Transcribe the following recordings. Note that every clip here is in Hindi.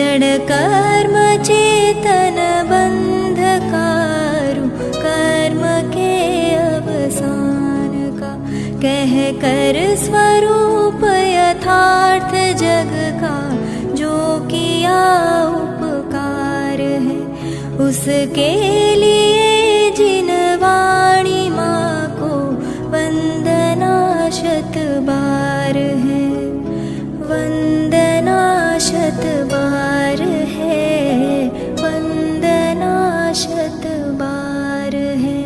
क्षण कर्म चेतन बंधकारु, कर्म के अवसान का कह कर स्वरूप यथार्थ जग का, जो किया उपकार है उसके लिए जिन वाणी माँ को वंदना शत बार है, वंदना शत बार है, वंदना शत बार है।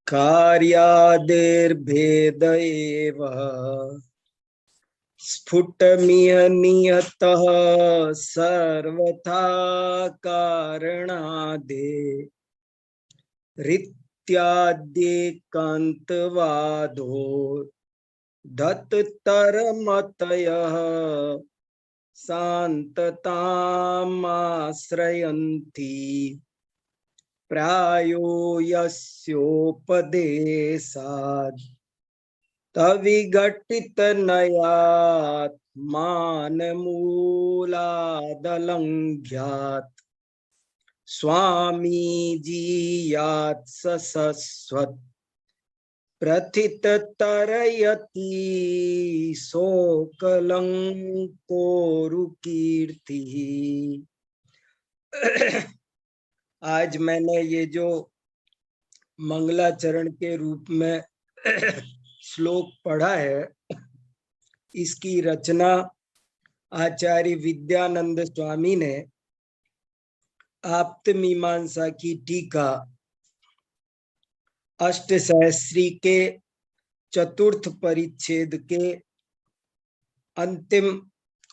कार्यादिर्भेद एव स्फुटमिह नियतः सर्वथा कारणादे रित्याद्येकान्तवादो दत्तरमतयः शान्ततामाश्रयन्ति प्रायो यस्योपदेशात् तविघटितनयात्मानमूलादलङ्घ्यात् स्वामी जीयात् ससस्वत् प्रथिततरयति शोकलंकोरुकीर्तिः। आज मैंने ये जो मंगलाचरण के रूप में श्लोक पढ़ा है, इसकी रचना आचार्य विद्यानंद स्वामी ने आप्तमीमांसा की टीका अष्टसहस्री के चतुर्थ परिच्छेद के अंतिम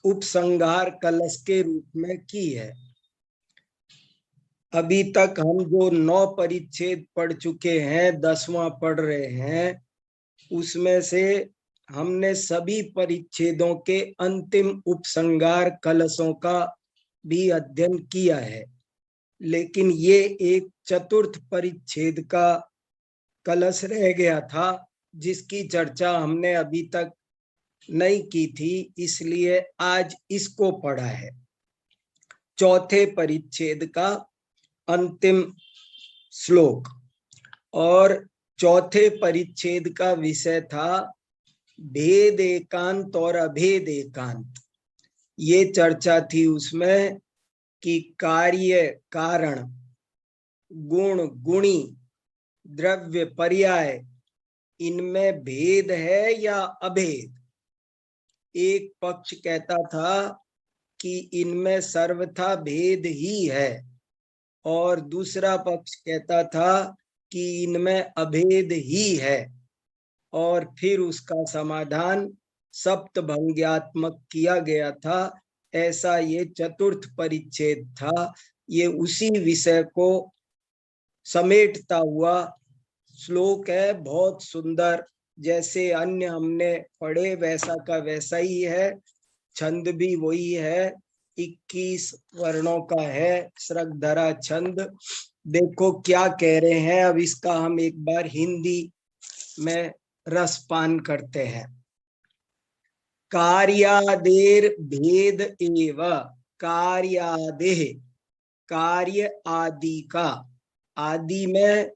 उपसंहार कलश के रूप में की है। अभी तक हम जो 9 परिच्छेद पढ़ चुके हैं, 10वां पढ़ रहे हैं, उसमें से हमने सभी परिच्छेदों के अंतिम उपसंहार कलशों का भी अध्ययन किया है, लेकिन ये एक चतुर्थ परिच्छेद का कलश रह गया था जिसकी चर्चा हमने अभी तक नहीं की थी, इसलिए आज इसको पढ़ा है। चौथे परिच्छेद का अंतिम श्लोक, और चौथे परिच्छेद का विषय था भेद एकांत और अभेद एकांत। ये चर्चा थी उसमें कि कार्य कारण, गुण गुणी, द्रव्य पर्याय, इनमें भेद है या अभेद। एक पक्ष कहता था कि इनमें सर्वथा भेद ही है, और दूसरा पक्ष कहता था कि इनमें अभेद ही है, और फिर उसका समाधान सप्तभंग्यात्मक किया गया था। ऐसा ये चतुर्थ परिच्छेद था। ये उसी विषय को समेटता हुआ श्लोक है, बहुत सुंदर। जैसे अन्य हमने पढ़े वैसा का वैसा ही है, छंद भी वही है, 21 वर्णों का है श्रगधरा छंद। देखो क्या कह रहे हैं। अब इसका हम एक बार हिंदी में रसपान करते हैं। कार्यादेर भेद एव, कार्यादेह कार्य आदि का, आदि में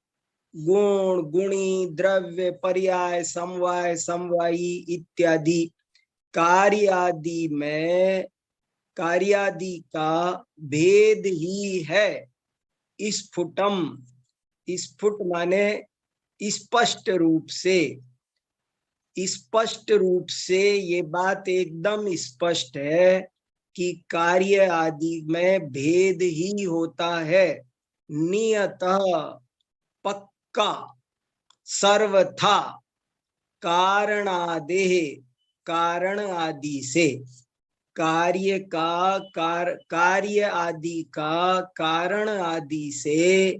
गुण गुणी, द्रव्य पर्याय, समवाय समवायी इत्यादि, कार्यादि में कार्यादि का भेद ही है। स्फुटम, स्फुट माने स्पष्ट रूप से, स्पष्ट रूप से ये बात एकदम स्पष्ट है कि कार्य आदि में भेद ही होता है। नियतः, पक्का, सर्वथा, कारणादेह, कारण आदि से, कार्य का कार्य आदि का कारण आदि से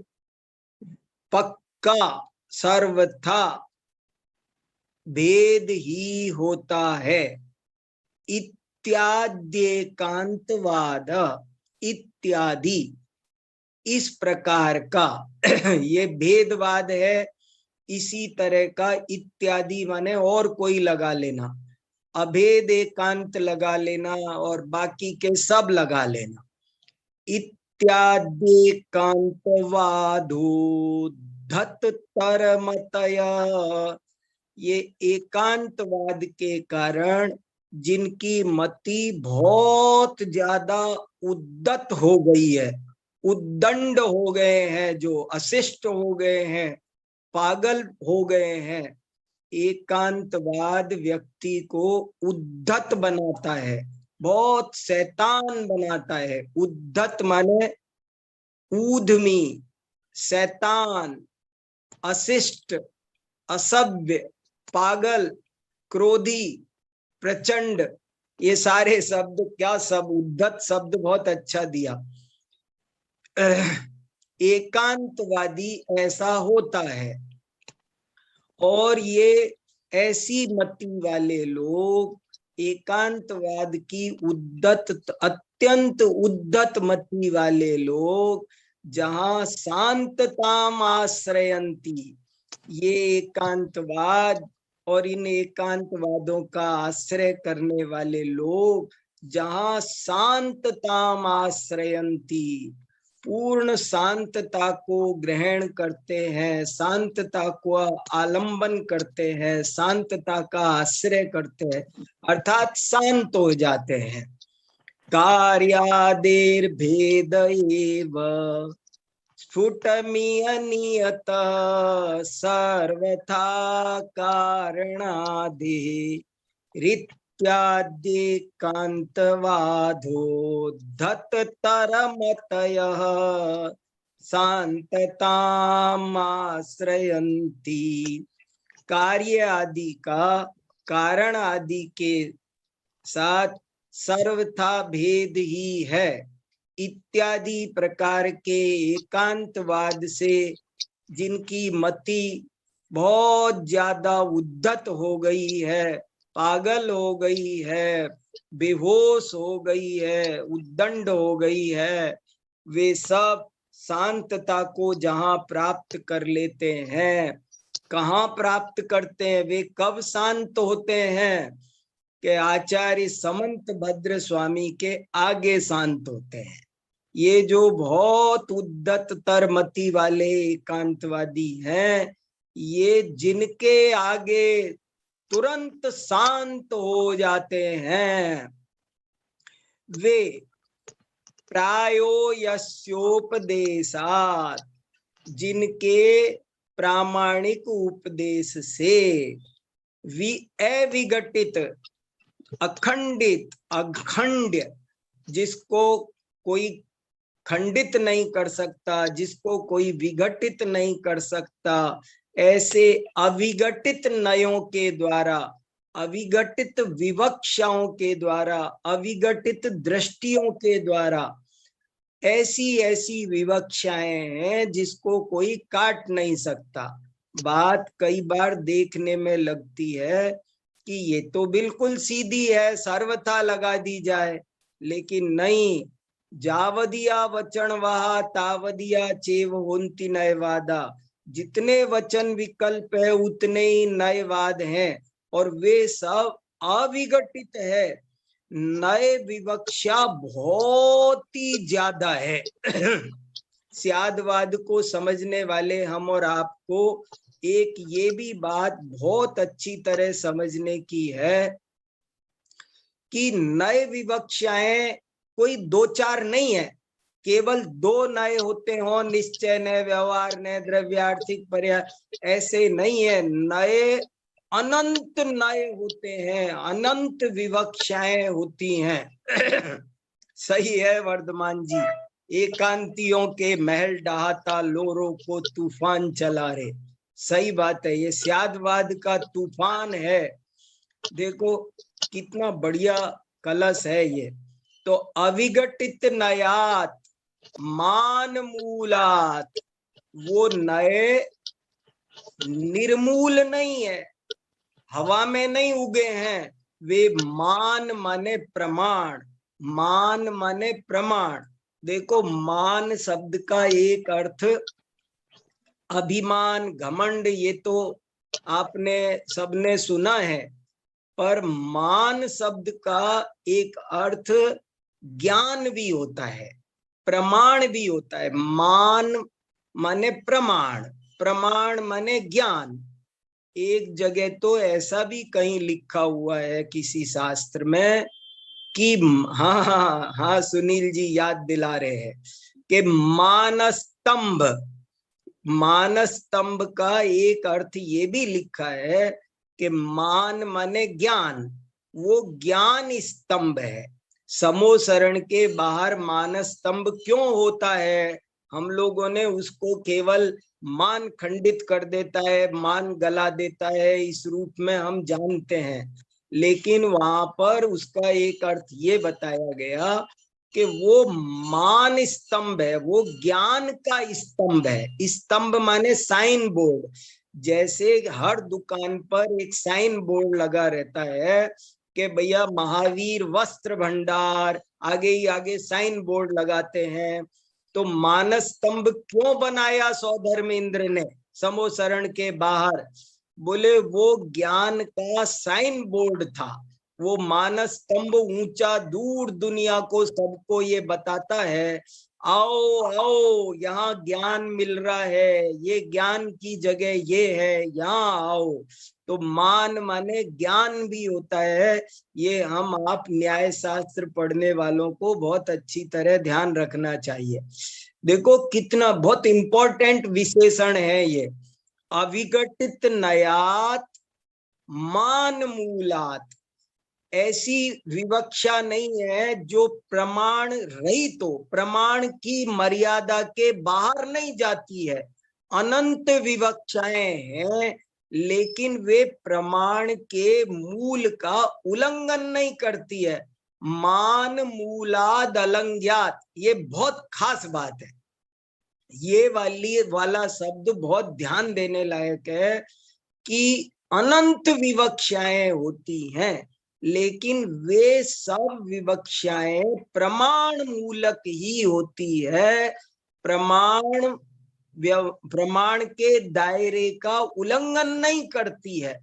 पक्का, सर्वथा भेद ही होता है। इत्याद्येकांतवाद, इत्यादि, इस प्रकार का ये भेदवाद है, इसी तरह का इत्यादि माने और कोई लगा लेना, अभेद एकांत लगा लेना और बाकी के सब लगा लेना। इत्याद्येकांतवादो धत तरमतय, ये एकांतवाद के कारण जिनकी मति बहुत ज्यादा उद्दत हो गई है, उद्दंड हो गए हैं, जो अशिष्ट हो गए हैं, पागल हो गए हैं। एकांतवाद व्यक्ति को उद्धत बनाता है, बहुत शैतान बनाता है। उद्धत माने ऊधमी, शैतान, अशिष्ट, असभ्य, पागल, क्रोधी, प्रचंड, ये सारे शब्द क्या सब, उद्धत शब्द बहुत अच्छा दिया। एकांतवादी ऐसा होता है, और ये ऐसी मति वाले लोग, एकांतवाद की उद्धत, अत्यंत उद्धत मति वाले लोग, जहां शांतताम आश्रयंती, ये एकांतवाद और इन एकांतवादों का आश्रय करने वाले लोग जहां शांतताम आश्रयंती, पूर्ण शांतता को ग्रहण करते हैं, शांतता को आलंबन करते हैं, शांतता का आश्रय करते हैं, अर्थात शांत हो जाते हैं। कार्यादेर भेद एव स्फुटमियनियत सर्वथा कारणादे इत्याद्येकांतवादो धत तरमतयः शांतताम् आश्रयन्ति। कार्य आदि का कारण आदि के साथ सर्वथा भेद ही है, इत्यादि प्रकार के एकांतवाद से जिनकी मति बहुत ज्यादा उद्धत हो गई है, पागल हो गई है, बेहोश हो गई है, उद्दंड हो गई है, वे सब शांतता को जहां प्राप्त कर लेते हैं, कहाँ प्राप्त करते हैं, वे कब शांत होते हैं कि आचार्य समंत भद्र स्वामी के आगे शांत होते हैं। ये जो बहुत उद्धत तरमति वाले एकांतवादी हैं, ये जिनके आगे तुरंत शांत हो जाते हैं, वे प्रायो यस्योपदेशात्, जिनके प्रामाणिक उपदेश से अविघटित, अखंडित, अखंड, जिसको कोई खंडित नहीं कर सकता, जिसको कोई विघटित नहीं कर सकता, ऐसे अविघटित नयों के द्वारा, अविघटित विवक्षाओं के द्वारा, अविघटित दृष्टियों के द्वारा, ऐसी ऐसी विवक्षाएं हैं जिसको कोई काट नहीं सकता। बात कई बार देखने में लगती है कि ये तो बिल्कुल सीधी है, सर्वथा लगा दी जाए, लेकिन नहीं। जावदिया वचन वहा तावदिया चेव होंति नयवादा, जितने वचन विकल्प है उतने ही नयवाद हैं, और वे सब अविघटित है। नए विवक्षा बहुत ही ज्यादा है। स्यादवाद को समझने वाले हम और आपको एक ये भी बात बहुत अच्छी तरह समझने की है कि नए विवक्षाएं कोई दो चार नहीं है, केवल दो नए होते हो, निश्चय नए, व्यवहार नए, द्रव्यार्थिक पर्याय, ऐसे नहीं है। नए अनंत नए होते हैं, अनंत विवक्षाएं होती हैं। सही है वर्धमान जी, एकांतियों के महल डहाता लोरों को तूफान चला रे। सही बात है, ये स्यादवाद का तूफान है। देखो कितना बढ़िया कलश है ये। तो अविघटित नयात मान मूलात, वो नए निर्मूल नहीं है, हवा में नहीं उगे हैं, वे मान माने प्रमाण, मान माने प्रमाण। देखो मान शब्द का एक अर्थ अभिमान, घमंड, ये तो आपने सबने सुना है। पर मान शब्द का एक अर्थ ज्ञान भी होता है, प्रमाण भी होता है। मान माने प्रमाण, प्रमाण माने ज्ञान। एक जगह तो ऐसा भी कहीं लिखा हुआ है किसी शास्त्र में कि हाँ हाँ हाँ, सुनील जी याद दिला रहे हैं कि मानस्तंभ, मानस्तंभ का एक अर्थ ये भी लिखा है कि मान माने ज्ञान, वो ज्ञान स्तंभ है। समोसरण के बाहर मानस्तंभ क्यों होता है? हम लोगों ने उसको केवल मान खंडित कर देता है, मान गला देता है, इस रूप में हम जानते हैं। लेकिन वहां पर उसका एक अर्थ ये बताया गया कि वो मान स्तंभ है, वो ज्ञान का स्तंभ है। स्तंभ माने साइन बोर्ड। जैसे हर दुकान पर एक साइन बोर्ड लगा रहता है कि भैया महावीर वस्त्र भंडार, आगे ही आगे साइन बोर्ड लगाते हैं। तो मानस स्तंभ क्यों बनाया सौधर्मेंद्र ने समोसरण के बाहर? बोले वो ज्ञान का साइन बोर्ड था। वो मानस स्तंभ ऊंचा दूर दुनिया को सबको ये बताता है, आओ आओ यहाँ ज्ञान मिल रहा है, ये ज्ञान की जगह ये है, यहाँ आओ। तो मान माने ज्ञान भी होता है। ये हम आप न्याय शास्त्र पढ़ने वालों को बहुत अच्छी तरह ध्यान रखना चाहिए। देखो कितना बहुत इंपॉर्टेंट विशेषण है ये। अविघटित नयात मान मूलात, ऐसी विवक्षा नहीं है जो प्रमाण रहित हो, प्रमाण की मर्यादा के बाहर नहीं जाती है। अनंत विवक्षाएं हैं, लेकिन वे प्रमाण के मूल का उल्लंघन नहीं करती है। मान मूलाद अलंघ्यात, ये बहुत खास बात है। ये वाला शब्द बहुत ध्यान देने लायक है कि अनंत विवक्षाएं होती हैं, लेकिन वे सब विवक्षाएं प्रमाण मूलक ही होती है। प्रमाण के दायरे का उल्लंघन नहीं करती है।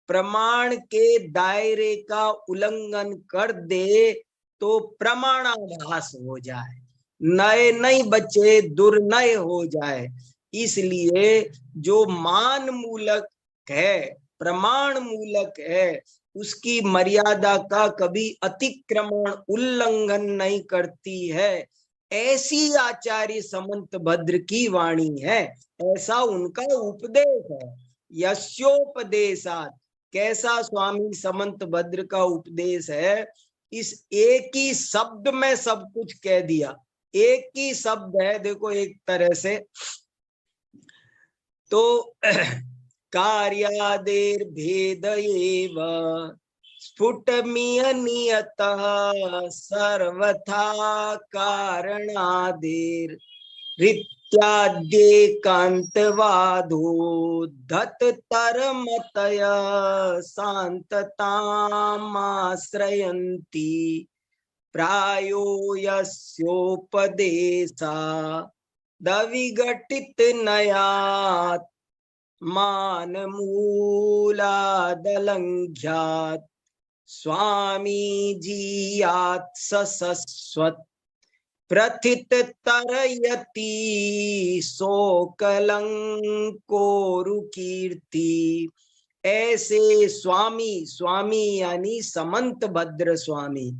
प्रमाण के दायरे का उल्लंघन कर दे तो प्रमाणाभास हो जाए, नए नहीं बचे दुर्नय हो जाए। इसलिए जो मान मूलक है, प्रमाण मूलक है, उसकी मर्यादा का कभी अतिक्रमण उल्लंघन नहीं करती है। ऐसी आचार्य समंत भद्र की वाणी है, ऐसा उनका उपदेश है। यस्योपदेशात, कैसा स्वामी समंत भद्र का उपदेश है। इस एक ही शब्द में सब कुछ कह दिया। एक ही शब्द है, देखो एक तरह से तो कार्यादेर भेद एव स्फुटमीय नियतः सर्वथा कारणादेर रित्याद्ये कांतवादो धत तरमतय शांततामाश्रयन्ति प्रायो यस्योपदेशा दविघटित नयात् मान मूलादलंघ्यात् स्वामी जीयात् ससस्वत् प्रथित तरयति शोकलंकोरुकीर्ति। ऐसे स्वामी, स्वामी यानी समंत भद्र स्वामी।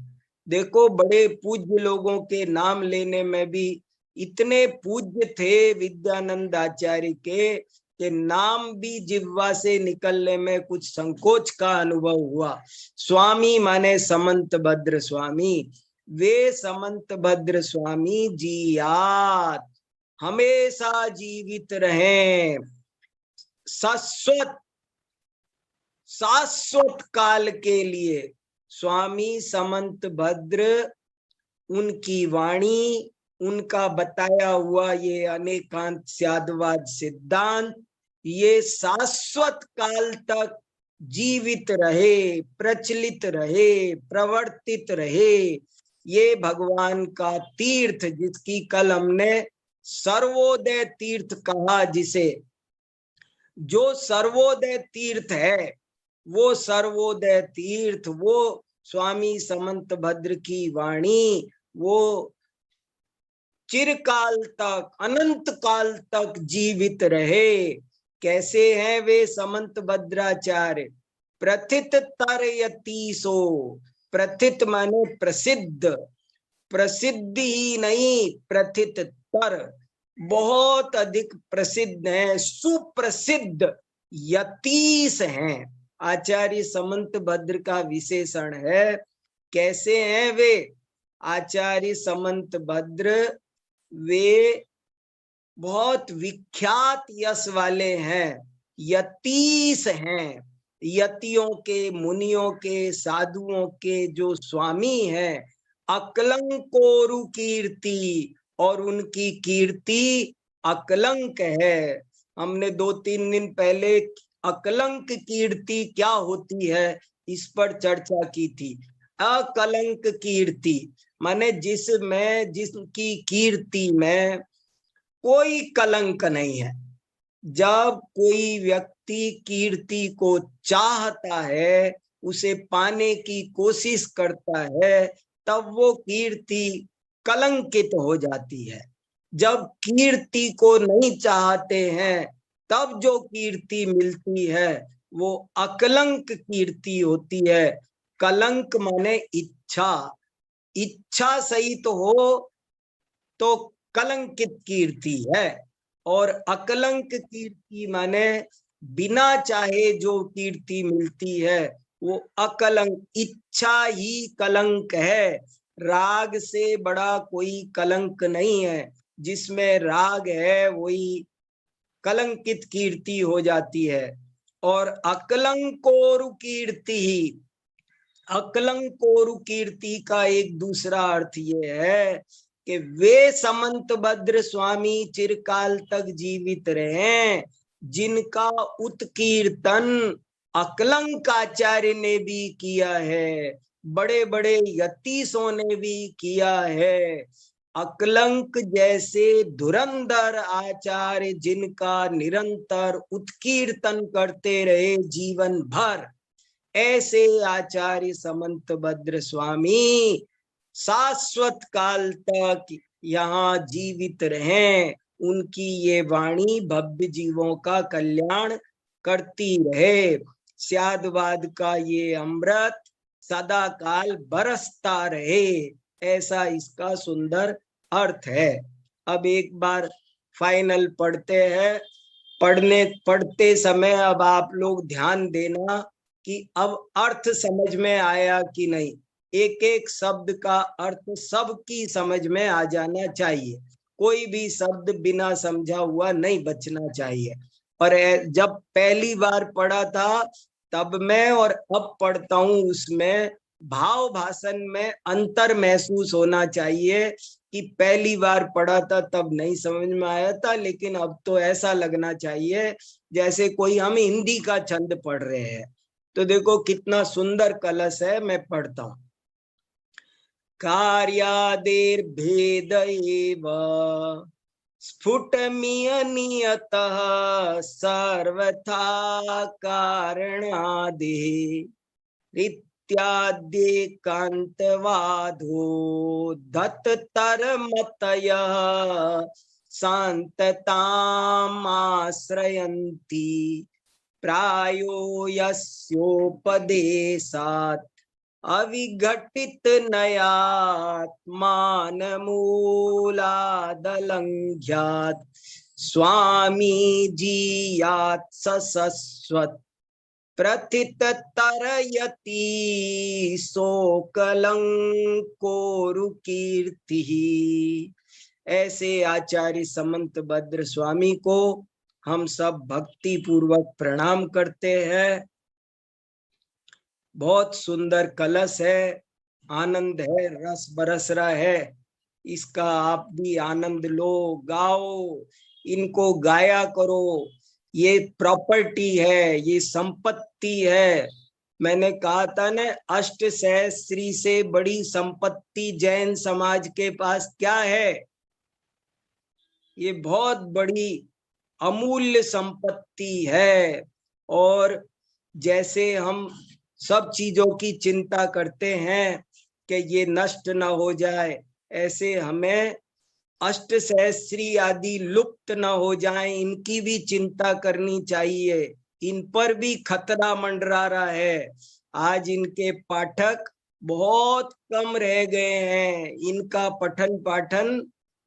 देखो बड़े पूज्य लोगों के नाम लेने में भी इतने पूज्य थे विद्यानंद आचार्य के नाम भी जिह्वा से निकलने में कुछ संकोच का अनुभव हुआ। स्वामी माने समंत भद्र स्वामी। वे समंत भद्र स्वामी जीयात, हमेशा जीवित रहें, शाश्वत काल के लिए। स्वामी समंत भद्र, उनकी वाणी, उनका बताया हुआ ये अनेकांत स्यादवाद सिद्धांत, ये शाश्वत काल तक जीवित रहे, प्रचलित रहे, प्रवर्तित रहे। ये भगवान का तीर्थ, जिसकी कल हमने सर्वोदय तीर्थ कहा, जिसे जो सर्वोदय तीर्थ है, वो सर्वोदय तीर्थ, वो स्वामी समंत भद्र की वाणी, वो चिरकाल तक, अनंत काल तक जीवित रहे। कैसे हैं वे समंत भद्राचार्य? प्रथित तरयतीसो, प्रथित माने प्रसिद्ध, प्रसिद्धि ही नहीं, प्रथित तर, बहुत अधिक प्रसिद्ध है, सुप्रसिद्ध यतीस हैं। आचार्य समंत भद्र का विशेषण है। कैसे हैं वे? आचार्य समंत भद्र वे बहुत विख्यात यश वाले हैं, यतीस हैं, यतियों के, मुनियों के, साधुओं के जो स्वामी हैं, अकलंकोरु कीर्ति, और उनकी कीर्ति अकलंक है। हमने 2-3 दिन पहले अकलंक कीर्ति क्या होती है इस पर चर्चा की थी। अकलंक कीर्ति माने जिसकी कीर्ति में कोई कलंक नहीं है। जब कोई व्यक्ति कीर्ति को चाहता है, उसे पाने की कोशिश करता है, तब वो कीर्ति कलंकित हो जाती है। जब कीर्ति को नहीं चाहते हैं, तब जो कीर्ति मिलती है वो अकलंक कीर्ति होती है। कलंक माने इच्छा, इच्छा सहित हो तो कलंकित कीर्ति है, और अकलंक कीर्ति माने बिना चाहे जो कीर्ति मिलती है वो अकलंक, इच्छा ही कलंक है। राग से बड़ा कोई कलंक नहीं है, जिसमें राग है वही कलंकित कीर्ति हो जाती है। और अकलंकोरु कीर्ति ही, अकलंकोरु कीर्ति का एक दूसरा अर्थ ये है कि वे समंत भद्र स्वामी चिरकाल तक जीवित रहे, जिनका उत्कीर्तन अकलंक आचार्य ने भी किया है, बड़े बड़े यतीशों ने भी किया है। अकलंक जैसे धुरंधर आचार्य जिनका निरंतर उत्कीर्तन करते रहे जीवन भर, ऐसे आचार्य समंत भद्र स्वामी शाश्वत काल तक यहाँ जीवित रहें। उनकी ये वाणी भव्य जीवों का कल्याण करती रहे। स्यादवाद का ये अमृत सदा काल बरसता रहे, ऐसा इसका सुंदर अर्थ है। अब एक बार फाइनल पढ़ते हैं। पढ़ते समय अब आप लोग ध्यान देना कि अब अर्थ समझ में आया कि नहीं। एक एक शब्द का अर्थ सबकी समझ में आ जाना चाहिए, कोई भी शब्द बिना समझा हुआ नहीं बचना चाहिए। और जब पहली बार पढ़ा था तब मैं और अब पढ़ता हूं, उसमें भाव भाषण में अंतर महसूस होना चाहिए कि पहली बार पढ़ा था तब नहीं समझ में आया था, लेकिन अब तो ऐसा लगना चाहिए जैसे कोई हम हिंदी का छंद पढ़ रहे हैं। तो देखो कितना सुंदर कलश है, मैं पढ़ता हूं। कार्यादेर्भेद एव स्फुटमियनियतः सर्वथा कारणादे इत्याद्ये कांतवादो दत्ततरमतयः शान्ततामाश्रयन्ति प्रायो यस्योपदेशात् अविघटित नयात्मानमूलादलङ्घ्यात् स्वामी जीयात् ससस्वत् प्रथित तरयति सोकलंकोरु कीर्ति। ऐसे आचार्य समंत भद्र स्वामी को हम सब भक्ति पूर्वक प्रणाम करते हैं। बहुत सुंदर कलश है, आनंद है, रस बरस रहा है। इसका आप भी आनंद लो, गाओ, इनको गाया करो। ये प्रॉपर्टी है, ये संपत्ति है। मैंने कहा था ना, अष्ट सहस्त्री से बड़ी संपत्ति जैन समाज के पास क्या है? ये बहुत बड़ी अमूल्य संपत्ति है। और जैसे हम सब चीजों की चिंता करते हैं कि ये नष्ट ना हो जाए, ऐसे हमें अष्ट सहस्त्री आदि लुप्त न हो जाएं, इनकी भी चिंता करनी चाहिए। इन पर भी खतरा मंडरा रहा है। आज इनके पाठक बहुत कम रह गए हैं, इनका पठन पाठन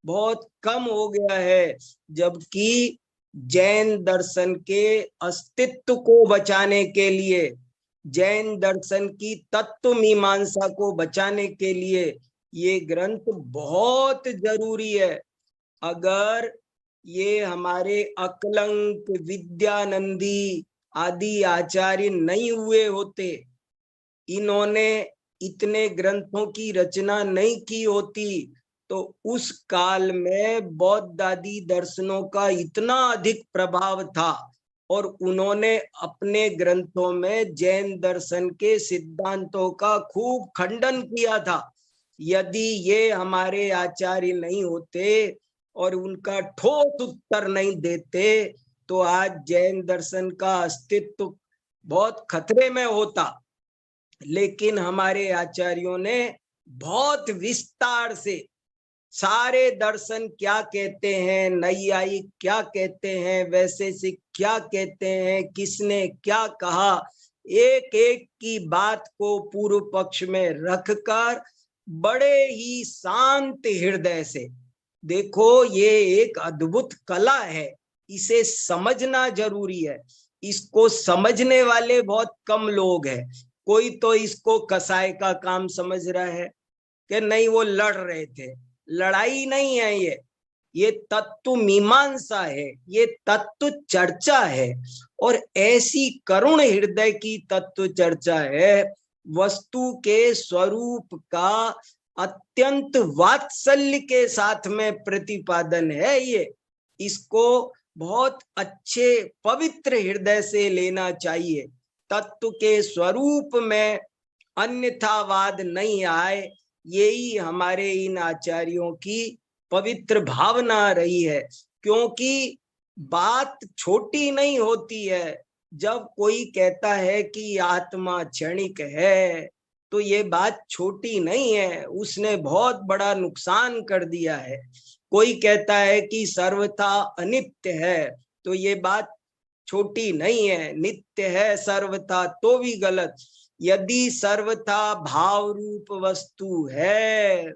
बहुत कम हो गया है, जबकि जैन दर्शन के अस्तित्व को बचाने के लिए, जैन दर्शन की तत्व मीमांसा को बचाने के लिए ये ग्रंथ बहुत जरूरी है। अगर ये हमारे अकलंक, विद्यानंदी आदि आचार्य नहीं हुए होते, इन्होंने इतने ग्रंथों की रचना नहीं की होती, तो उस काल में बौद्ध आदि दर्शनों का इतना अधिक प्रभाव था और उन्होंने अपने ग्रंथों में जैन दर्शन के सिद्धांतों का खूब खंडन किया था। यदि ये हमारे आचार्य नहीं होते और उनका ठोस उत्तर नहीं देते, तो आज जैन दर्शन का अस्तित्व बहुत खतरे में होता। लेकिन हमारे आचार्यों ने बहुत विस्तार से सारे दर्शन क्या कहते हैं, नैयायिक क्या कहते हैं, वैशेषिक क्या कहते हैं, किसने क्या कहा, एक एक की बात को पूर्व पक्ष में रखकर बड़े ही शांत हृदय से, देखो ये एक अद्भुत कला है, इसे समझना जरूरी है। इसको समझने वाले बहुत कम लोग हैं। कोई तो इसको कसाई का काम समझ रहा है कि नहीं वो लड़ रहे थे। लड़ाई नहीं है ये तत्व मीमांसा है, ये तत्व चर्चा है, और ऐसी करुण हृदय की तत्व चर्चा है। वस्तु के स्वरूप का अत्यंत वात्सल्य के साथ में प्रतिपादन है ये। इसको बहुत अच्छे पवित्र हृदय से लेना चाहिए। तत्व के स्वरूप में अन्यथावाद नहीं आए, यही हमारे इन आचार्यों की पवित्र भावना रही है। क्योंकि बात छोटी नहीं होती है। जब कोई कहता है कि आत्मा क्षणिक है, तो ये बात छोटी नहीं है, उसने बहुत बड़ा नुकसान कर दिया है। कोई कहता है कि सर्वथा अनित्य है, तो ये बात छोटी नहीं है। नित्य है सर्वथा तो भी गलत। यदि सर्वथा भाव रूप वस्तु है,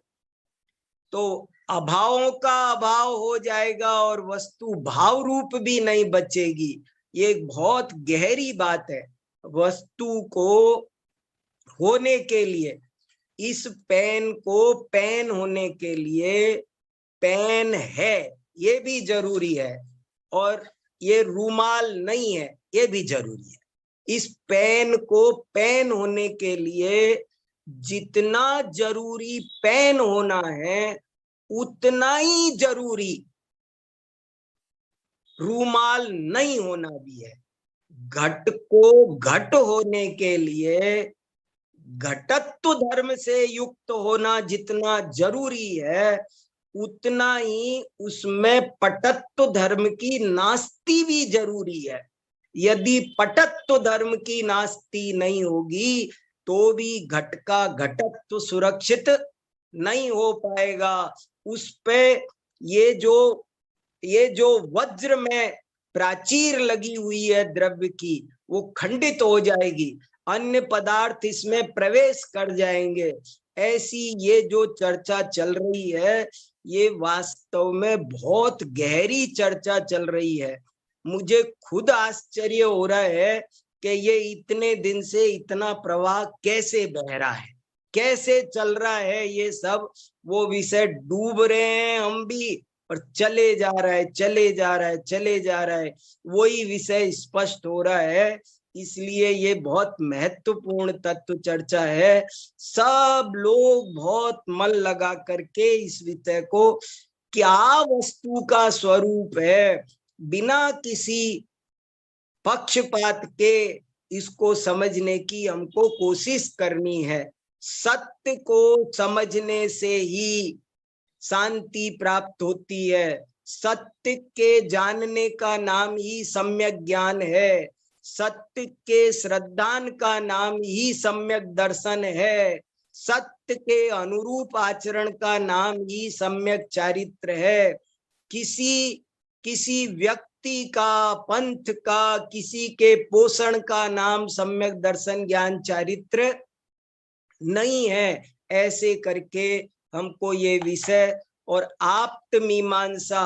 तो अभावों का अभाव हो जाएगा और वस्तु भाव रूप भी नहीं बचेगी। ये एक बहुत गहरी बात है। वस्तु को होने के लिए, इस पेन को पेन होने के लिए पेन है, ये भी जरूरी है, और ये रूमाल नहीं है, ये भी जरूरी है। इस पेन को पेन होने के लिए जितना जरूरी पेन होना है, उतना ही जरूरी रूमाल नहीं होना भी है। घट को घट होने के लिए घटत्व धर्म से युक्त होना जितना जरूरी है, उतना ही उसमें पटत्व धर्म की नास्ति भी जरूरी है। यदि पटत्व धर्म की नास्ति नहीं होगी, तो भी घट का घटत्व सुरक्षित नहीं हो पाएगा। उस पे ये जो वज्र में प्राचीर लगी हुई है द्रव्य की, वो खंडित हो जाएगी, अन्य पदार्थ इसमें प्रवेश कर जाएंगे। ऐसी ये जो चर्चा चल रही है, ये वास्तव में बहुत गहरी चर्चा चल रही है। मुझे खुद आश्चर्य हो रहा है कि ये इतने दिन से इतना प्रवाह कैसे बह रहा है, कैसे चल रहा है ये सब। वो विषय डूब रहे हैं हम भी, और चले जा रहा है, चले जा रहा है, चले जा रहा है, वही विषय स्पष्ट हो रहा है। इसलिए ये बहुत महत्वपूर्ण तत्व चर्चा है। सब लोग बहुत मन लगा करके इस विषय को, क्या वस्तु का स्वरूप है, बिना किसी पक्षपात के इसको समझने की हमको कोशिश करनी है। सत्य को समझने से ही शांति प्राप्त होती है। सत्य के जानने का नाम ही सम्यक ज्ञान है, सत्य के श्रद्धान का नाम ही सम्यक दर्शन है, सत्य के अनुरूप आचरण का नाम ही सम्यक चारित्र है। किसी व्यक्ति का, पंथ का, किसी के पोषण का नाम सम्यक दर्शन ज्ञान चारित्र नहीं है। ऐसे करके हमको ये विषय और आप्त मीमांसा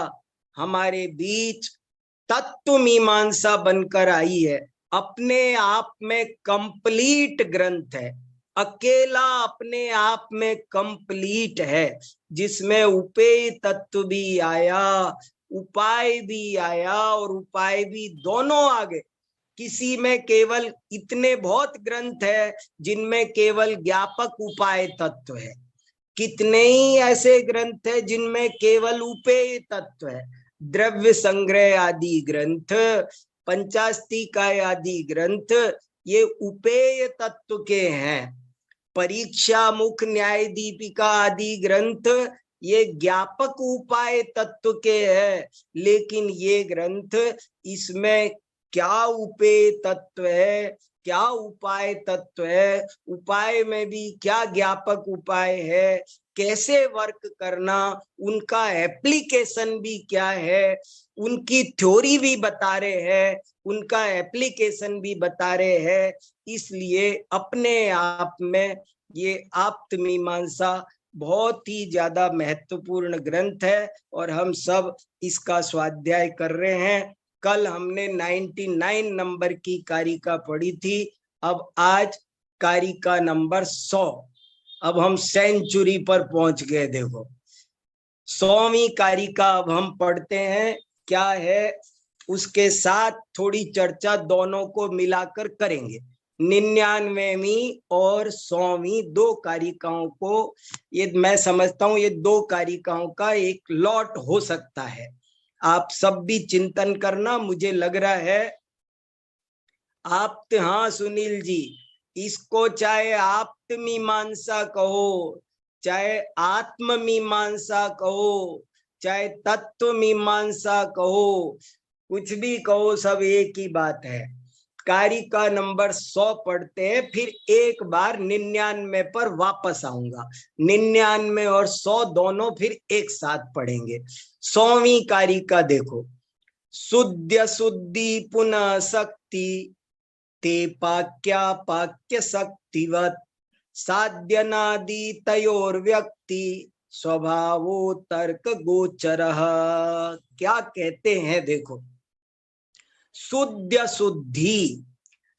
हमारे बीच तत्व मीमांसा बनकर आई है। अपने आप में कंप्लीट ग्रंथ है, अकेला अपने आप में कंप्लीट है, जिसमें उपेय तत्व भी आया, उपाय भी आया और उपाय भी दोनों आ गए। किसी में केवल इतने बहुत ग्रंथ है जिनमें केवल ज्ञापक उपाय तत्व है, कितने ही ऐसे ग्रंथ है जिनमें केवल उपेय तत्व है। द्रव्य संग्रह आदि ग्रंथ, पंचास्तिकाय आदि ग्रंथ ये उपेय तत्व के हैं। परीक्षा मुख न्याय दीपिका आदि ग्रंथ ये ज्ञापक उपाय तत्व के हैं। लेकिन ये ग्रंथ, इसमें क्या उपेय तत्व है, क्या उपाय तत्व है, उपाय में भी क्या ज्ञापक उपाय है, कैसे वर्क करना, उनका एप्लीकेशन भी क्या है, उनकी थ्योरी भी बता रहे हैं, उनका एप्लीकेशन भी बता रहे हैं। इसलिए अपने आप में ये आप्त मीमांसा बहुत ही ज्यादा महत्वपूर्ण ग्रंथ है और हम सब इसका स्वाध्याय कर रहे हैं। कल हमने 99 नंबर की कारिका पढ़ी थी, अब आज कारिका नंबर 100। अब हम सेंचुरी पर पहुंच गए। देखो 100वीं कारिका अब हम पढ़ते हैं, क्या है उसके साथ थोड़ी चर्चा दोनों को मिलाकर करेंगे। 99वीं और 100वीं दो कारिकाओं को, ये मैं समझता हूं ये दो कारिकाओं का एक लॉट हो सकता है। आप सब भी चिंतन करना। मुझे लग रहा है आप, हाँ सुनील जी, इसको चाहे आप्त मीमांसा कहो, चाहे आत्म मीमांसा कहो, चाहे तत्व मीमांसा कहो, कुछ भी कहो, सब एक ही बात है। कारिका नंबर 100 पढ़ते हैं, फिर एक बार 99 पर वापस आऊंगा। 99 और 100 दोनों फिर एक साथ पढ़ेंगे। 100वीं कारिका देखो। शुद्ध शुद्धि पुनः शक्ति ते पाक्या पाक्य शक्तिवत साध्य नादि तयोर व्यक्ति स्वभावो तर्क गोचर। क्या कहते हैं देखो, शुद्ध शुद्धि,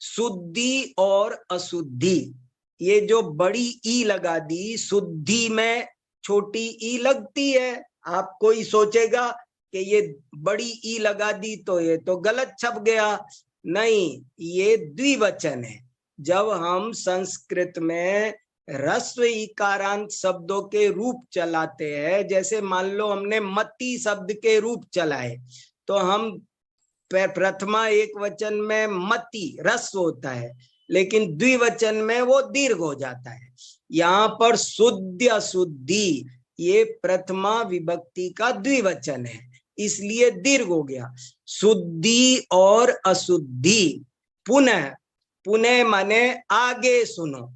शुद्धि और अशुद्धि, ये जो बड़ी ई लगा दी, शुद्धि में छोटी ई लगती है। आप कोई सोचेगा कि ये बड़ी ई लगा दी तो ये तो गलत छप गया, नहीं, ये द्विवचन है। जब हम संस्कृत में ह्रस्व इकारांत शब्दों के रूप चलाते हैं, जैसे मान लो हमने मति शब्द के रूप चलाए, तो हम प्रथमा एक वचन में मति ह्रस्व होता है, लेकिन द्विवचन में वो दीर्घ हो जाता है। यहाँ पर शुद्ध अशुद्धि ये प्रथमा विभक्ति का द्विवचन है, इसलिए दीर्घ हो गया। शुद्धि और अशुद्धि, पुनः, पुनः माने आगे सुनो।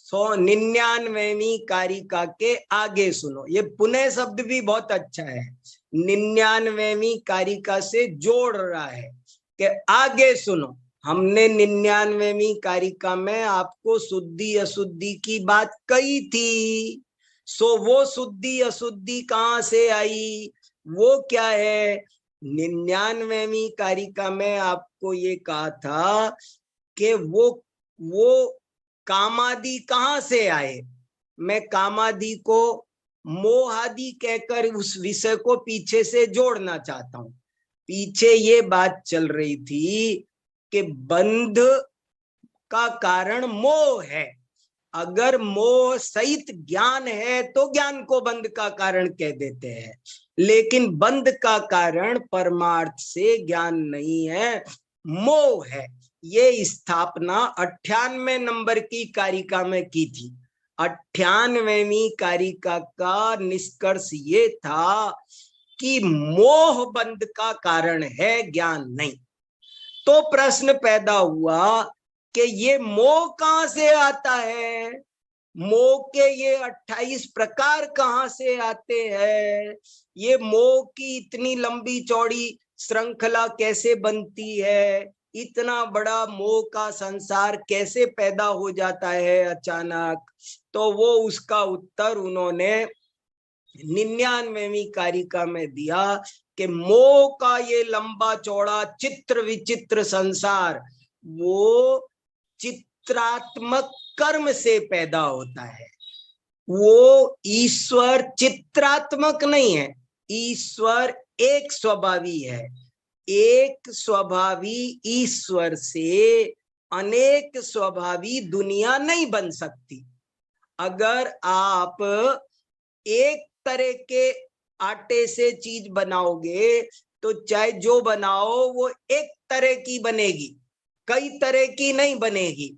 199वीं कारिका के आगे सुनो। ये पुनः शब्द भी बहुत अच्छा है, 99वीं कारिका से जोड़ रहा है कि आगे सुनो। हमने 99वीं कारिका में आपको शुद्धि अशुद्धि की बात कही थी। सो वो शुद्धि अशुद्धि कहाँ से आई, वो क्या है? 99वीं कारिका में आपको ये कहा था कि वो कामादि कहाँ से आए। मैं कामादि को मोहादि कहकर उस विषय को पीछे से जोड़ना चाहता हूं। पीछे ये बात चल रही थी कि बंध का कारण मोह है। अगर मोह सहित ज्ञान है तो ज्ञान को बंध का कारण कह देते हैं, लेकिन बंध का कारण परमार्थ से ज्ञान नहीं है, मोह है। ये स्थापना 98 नंबर की कारिका में की थी। 98वीं कारिका का निष्कर्ष ये था कि मोह बंध का कारण है, ज्ञान नहीं। तो प्रश्न पैदा हुआ कि ये मोह कहां से आता है, मोह के ये 28 प्रकार कहां से आते हैं, ये मोह की इतनी लंबी चौड़ी श्रृंखला कैसे बनती है, इतना बड़ा मोह का संसार कैसे पैदा हो जाता है अचानक। तो वो उसका उत्तर उन्होंने 99वीं कारिका में दिया कि मोह का ये लंबा चौड़ा चित्र विचित्र संसार वो चित्रात्मक कर्म से पैदा होता है। वो ईश्वर चित्रात्मक नहीं है, ईश्वर एक स्वभावी है। एक स्वभावी ईश्वर से अनेक स्वभावी दुनिया नहीं बन सकती। अगर आप एक तरह के आटे से चीज बनाओगे तो चाहे जो बनाओ वो एक तरह की बनेगी, कई तरह की नहीं बनेगी।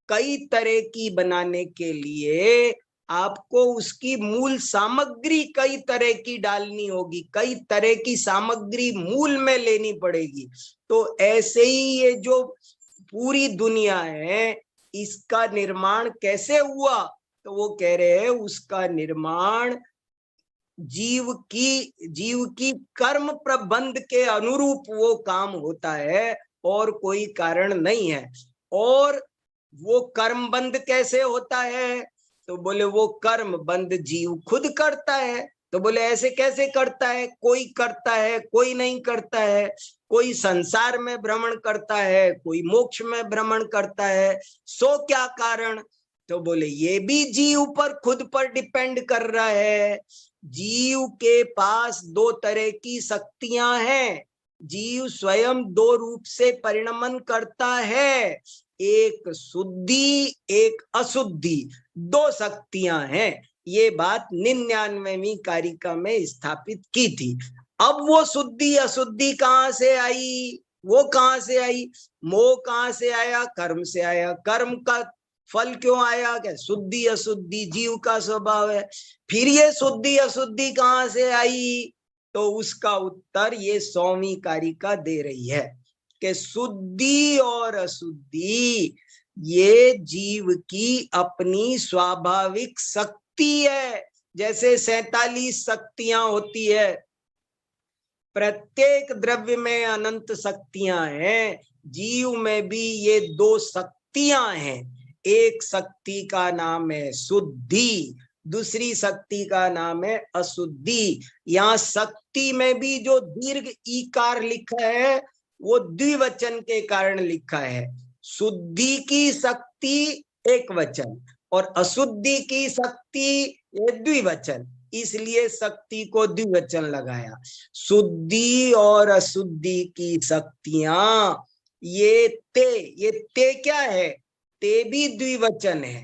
कई तरह की बनाने के लिए आपको उसकी मूल सामग्री कई तरह की डालनी होगी, कई तरह की सामग्री मूल में लेनी पड़ेगी। तो ऐसे ही ये जो पूरी दुनिया है इसका निर्माण कैसे हुआ, तो वो कह रहे हैं उसका निर्माण जीव की कर्म प्रबंध के अनुरूप वो काम होता है और कोई कारण नहीं है। और वो कर्म बंद कैसे होता है, तो बोले वो कर्म बंद जीव खुद करता है। तो बोले ऐसे कैसे करता है, कोई करता है कोई नहीं करता है, कोई संसार में भ्रमण करता है कोई मोक्ष में भ्रमण करता है, सो क्या कारण। तो बोले ये भी जीव पर खुद पर डिपेंड कर रहा है। जीव के पास दो तरह की शक्तियां हैं, जीव स्वयं दो रूप से परिणमन करता है, एक शुद्धि एक अशुद्धि, दो शक्तियां हैं। ये बात 99वीं कारिका में स्थापित की थी। अब वो शुद्धि अशुद्धि कहां से आई, वो कहां से आई, मोह कहां से आया, कर्म से आया। कर्म का फल क्यों आया, क्या शुद्धि अशुद्धि जीव का स्वभाव है। फिर ये शुद्धि अशुद्धि कहां से आई, तो उसका उत्तर ये 100वीं कारिका दे रही है कि शुद्धि और अशुद्धि ये जीव की अपनी स्वाभाविक शक्ति है। जैसे 47 शक्तियां होती है, प्रत्येक द्रव्य में अनंत शक्तियां हैं, जीव में भी ये दो शक्तियां हैं। एक शक्ति का नाम है शुद्धि, दूसरी शक्ति का नाम है अशुद्धि। यहाँ शक्ति में भी जो दीर्घ ईकार लिखा है वो द्विवचन के कारण लिखा है। शुद्धि की शक्ति एक वचन और अशुद्धि की शक्ति ये द्विवचन, इसलिए शक्ति को द्विवचन लगाया। शुद्धि और अशुद्धि की शक्तियां ये ते क्या है, ते भी द्विवचन है।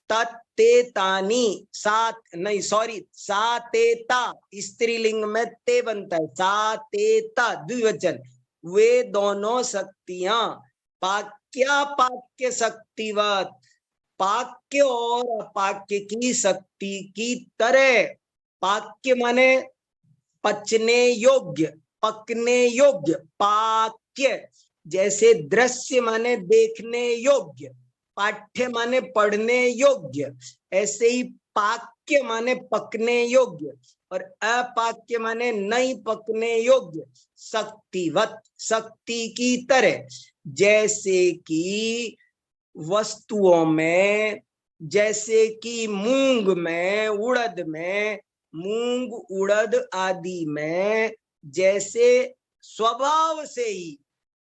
तत्ते तानी सात नहीं सॉरी सा ते ता स्त्रीलिंग में ते बनता है, सा ते ता द्विवचन। वे दोनों शक्तियां पाक्य शक्तिवत, पाक्य और अपाक्य की शक्ति की तरह। पाक्य माने पचने योग्य, पकने योग्य, पाक्य। जैसे दृश्य माने देखने योग्य, पाठ्य माने पढ़ने योग्य, ऐसे ही पाक्य माने पकने योग्य और अपाक्य माने नहीं पकने योग्य। शक्तिवत, शक्ति की तरह। जैसे कि वस्तुओं में, जैसे कि मूंग में, उड़द में, मूंग उड़द आदि में जैसे स्वभाव से ही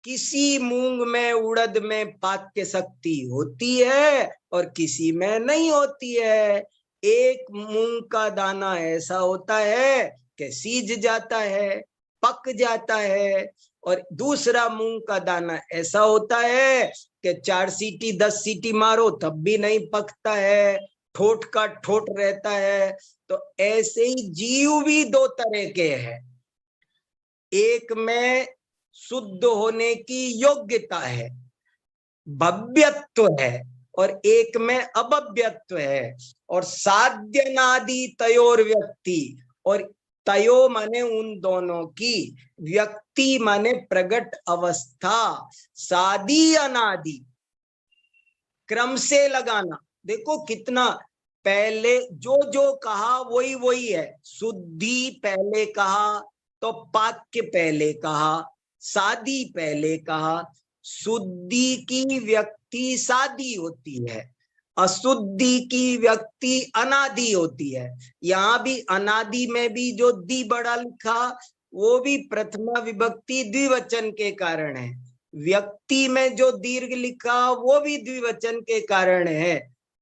किसी मूंग में उड़द में पाक्य शक्ति होती है और किसी में नहीं होती है। एक मूंग का दाना ऐसा होता है कि सीज जाता है, पक जाता है, और दूसरा मूंग का दाना ऐसा होता है कि 4 सीटी 10 सीटी मारो तब भी नहीं पकता है, ठोट का ठोट रहता है। तो ऐसे ही जीव भी दो तरह के हैं, एक में शुद्ध होने की योग्यता है, भव्यत्व है, और एक में अभव्यत्व है। और साध्यनादि तयोर व्यक्ति, और तयो माने उन दोनों की, व्यक्ति माने प्रगट अवस्था, सादी अनादि, क्रम से लगाना। देखो कितना पहले जो जो कहा वही वही है। शुद्धि पहले कहा तो पाक्य पहले कहा, सादी पहले कहा। शुद्धि की व्यक्ति सादी होती है, अशुद्धि की व्यक्ति अनादि होती है। यहाँ भी अनादि में भी जो दी बड़ा लिखा वो भी प्रथमा विभक्ति द्विवचन के कारण है। व्यक्ति में जो दीर्घ लिखा वो भी द्विवचन के कारण है।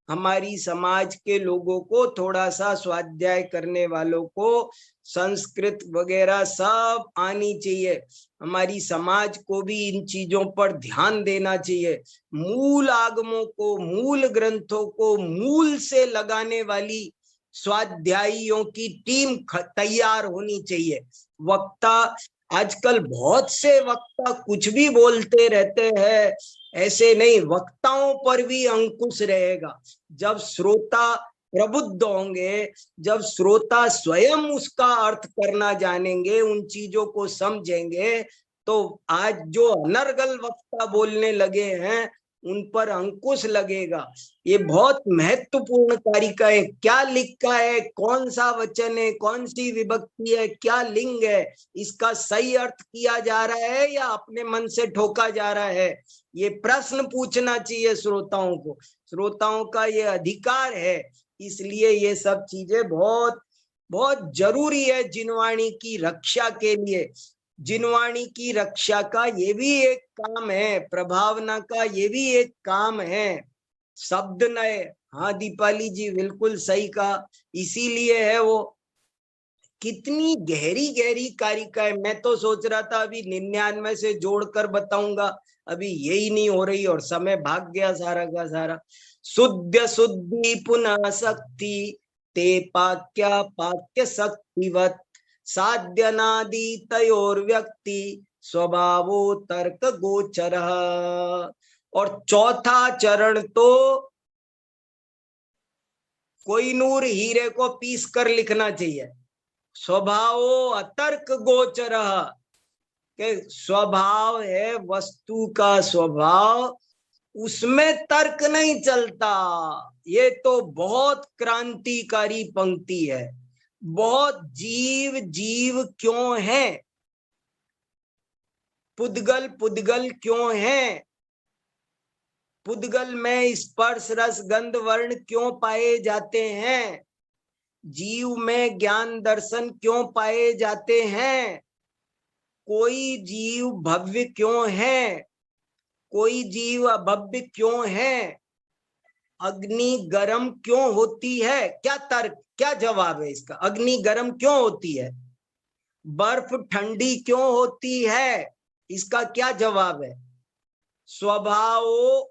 हमारी समाज के लोगों को, थोड़ा सा स्वाध्याय करने वालों को संस्कृत वगैरह सब आनी चाहिए। हमारी समाज को भी इन चीजों पर ध्यान देना चाहिए। मूल आगमों को, मूल ग्रंथों को मूल से लगाने वाली स्वाध्यायियों की टीम तैयार होनी चाहिए। वक्ता, आजकल बहुत से वक्ता कुछ भी बोलते रहते हैं, ऐसे नहीं। वक्ताओं पर भी अंकुश रहेगा। जब श्रोता प्रबुद्ध होंगे, जब श्रोता स्वयं उसका अर्थ करना जानेंगे, उन चीजों को समझेंगे, तो आज जो अनर्गल वक्ता बोलने लगे हैं उन पर अंकुश लगेगा। ये बहुत महत्वपूर्ण कारिका है। क्या लिखा है, कौन सा वचन है, कौन सी विभक्ति है, क्या लिंग है, इसका सही अर्थ किया जा रहा है या अपने मन से ठोका जा रहा है, ये प्रश्न पूछना चाहिए श्रोताओं को। श्रोताओं का ये अधिकार है। इसलिए ये सब चीजें बहुत बहुत जरूरी है जिनवाणी की रक्षा के लिए। जिनवाणी की रक्षा का ये भी एक काम है, प्रभावना का ये भी एक काम है। शब्द नए, हाँ दीपाली जी बिल्कुल सही कहा। इसीलिए है वो। कितनी गहरी गहरी कारिका है। मैं तो सोच रहा था अभी 99 से जोड़कर बताऊंगा, अभी यही नहीं हो रही और समय भाग गया सारा का सारा। शुद्ध शुद्धि पुनः शक्ति, ते पाक्या पाक्य शक्तिवत, साध्यनादि तयोर व्यक्ति, स्वभावो तर्क गोचर। और चौथा चरण तो कोहिनूर हीरे को पीस कर लिखना चाहिए। स्वभावो अतर्क गोचर, के स्वभाव है वस्तु का स्वभाव, उसमें तर्क नहीं चलता। ये तो बहुत क्रांतिकारी पंक्ति है। बहुत जीव जीव क्यों है, पुद्गल पुद्गल क्यों है, पुद्गल में स्पर्श रस गंध वर्ण क्यों पाए जाते हैं, जीव में ज्ञान दर्शन क्यों पाए जाते हैं, कोई जीव भव्य क्यों है, कोई जीव अभव्य क्यों है, अग्नि गर्म क्यों होती है, क्या तर्क, क्या जवाब है इसका। अग्नि गर्म क्यों होती है, बर्फ ठंडी क्यों होती है, इसका क्या जवाब है। स्वभाव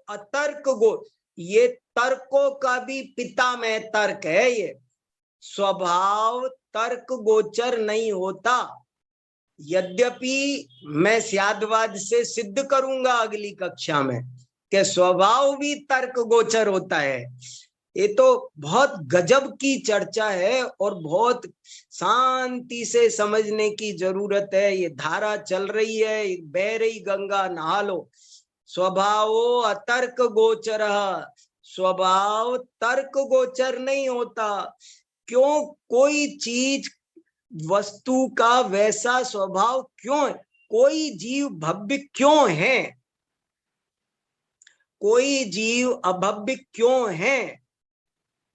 अतर्क गो, ये तर्कों का भी पिता में तर्क है। ये स्वभाव तर्क गोचर नहीं होता। यद्यपि मैं स्यादवाद से सिद्ध करूंगा अगली कक्षा में कि स्वभाव भी तर्क गोचर होता है। ये तो बहुत गजब की चर्चा है और बहुत शांति से समझने की जरूरत है। ये धारा चल रही है, बह रही गंगा, नहा लो। स्वभाव अतर्क गोचर, स्वभाव तर्क गोचर नहीं होता। क्यों, कोई चीज वस्तु का वैसा स्वभाव क्यों है, कोई जीव भव्य क्यों है, कोई जीव अभव्य क्यों है,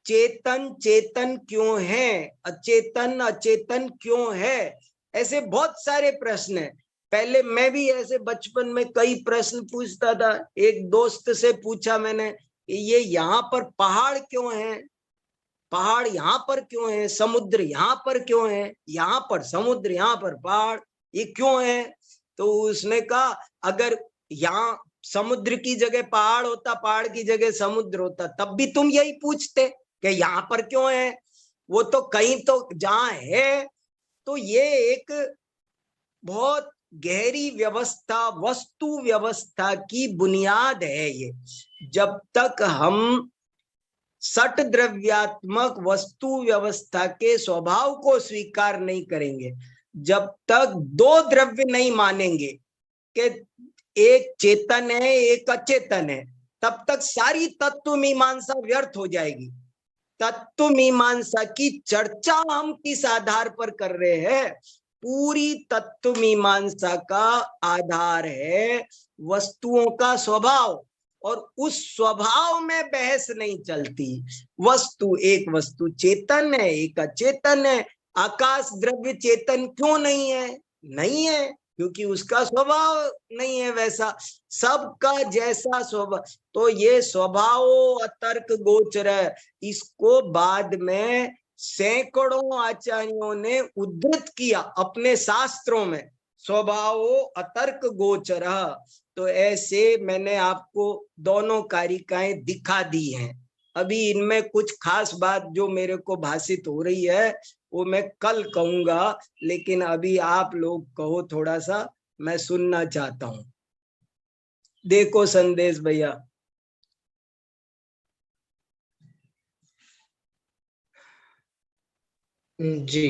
चेतन चेतन क्यों है, अचेतन अचेतन क्यों है। ऐसे बहुत सारे प्रश्न हैं। पहले मैं भी ऐसे बचपन में कई प्रश्न पूछता था। एक दोस्त से पूछा मैंने, ये यहाँ पर पहाड़ क्यों है, पहाड़ यहाँ पर क्यों है, समुद्र यहाँ पर क्यों है, यहाँ पर समुद्र यहाँ पर पहाड़, ये क्यों है। तो उसने कहा अगर यहाँ समुद्र की जगह पहाड़ होता, पहाड़ की जगह समुद्र होता, तब भी तुम यही पूछते कि यहाँ पर क्यों है। वो तो कहीं तो जहाँ है। तो ये एक बहुत गहरी व्यवस्था, वस्तु व्यवस्था की बुनियाद है ये। जब तक हम सट द्रव्यात्मक वस्तु व्यवस्था के स्वभाव को स्वीकार नहीं करेंगे, जब तक दो द्रव्य नहीं मानेंगे कि एक चेतन है एक अचेतन है, तब तक सारी तत्व मीमांसा व्यर्थ हो जाएगी। तत्व मीमांसा की चर्चा हम किस आधार पर कर रहे हैं? पूरी तत्व मीमांसा का आधार है वस्तुओं का स्वभाव, और उस स्वभाव में बहस नहीं चलती। वस्तु चेतन है एक अचेतन है। आकाश द्रव्य चेतन क्यों नहीं है? नहीं है, क्योंकि उसका स्वभाव नहीं है वैसा, सबका जैसा स्वभाव। तो ये स्वभाव अतर्क गोचर है, इसको बाद में सैकड़ों आचार्यों ने उद्धृत किया अपने शास्त्रों में, स्वभाव अतर्क गोचर। तो ऐसे मैंने आपको दोनों कारिकाएं दिखा दी हैं। अभी इनमें कुछ खास बात जो मेरे को भाषित हो रही है वो मैं कल कहूंगा, लेकिन अभी आप लोग कहो थोड़ा सा, मैं सुनना चाहता हूं। देखो संदेश भैया। जी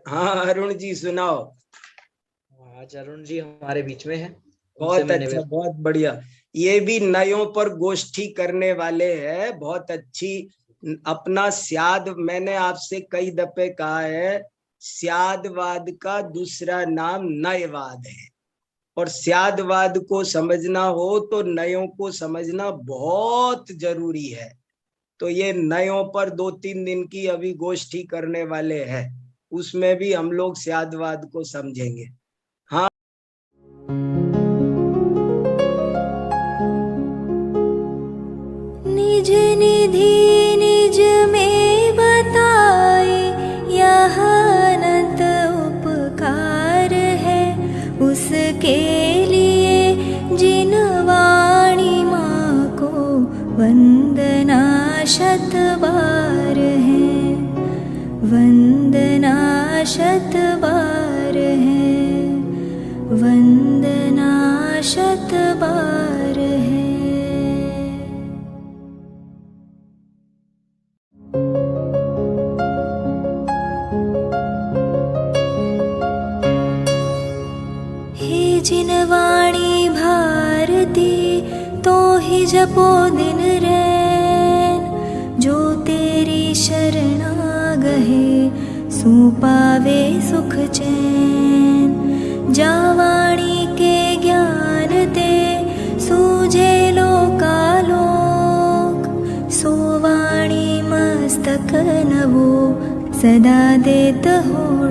हाँ अरुण जी सुनाओ। आज अरुण जी हमारे बीच में है। बहुत अच्छा, बहुत बढ़िया। ये भी नयों पर गोष्ठी करने वाले हैं, बहुत अच्छी। अपना स्याद, मैंने आपसे कई दफे कहा है, स्यादवाद का दूसरा नाम नयवाद है, और स्यादवाद को समझना हो तो नयों को समझना बहुत जरूरी है। तो ये नयों पर 2-3 दिन की अभी गोष्ठी करने वाले हैं, उसमें भी हम लोग स्यादवाद को समझेंगे। हाँ, निज निधि निज में बताए, यह अनंत उपकार है उसके लिए जिन वाणी माँ को वंदना शत बार है, वंदना शत बार है, वंदना शत बार है। हे जिन वाणी भारती तो ही जपो दिन रैन, जो तेरी शरणा गहे सो पावे सुख चैन। जा वाणी के ज्ञान ते सूझे लोकालोक, सो वाणी मस्तक नवो सदा देत हो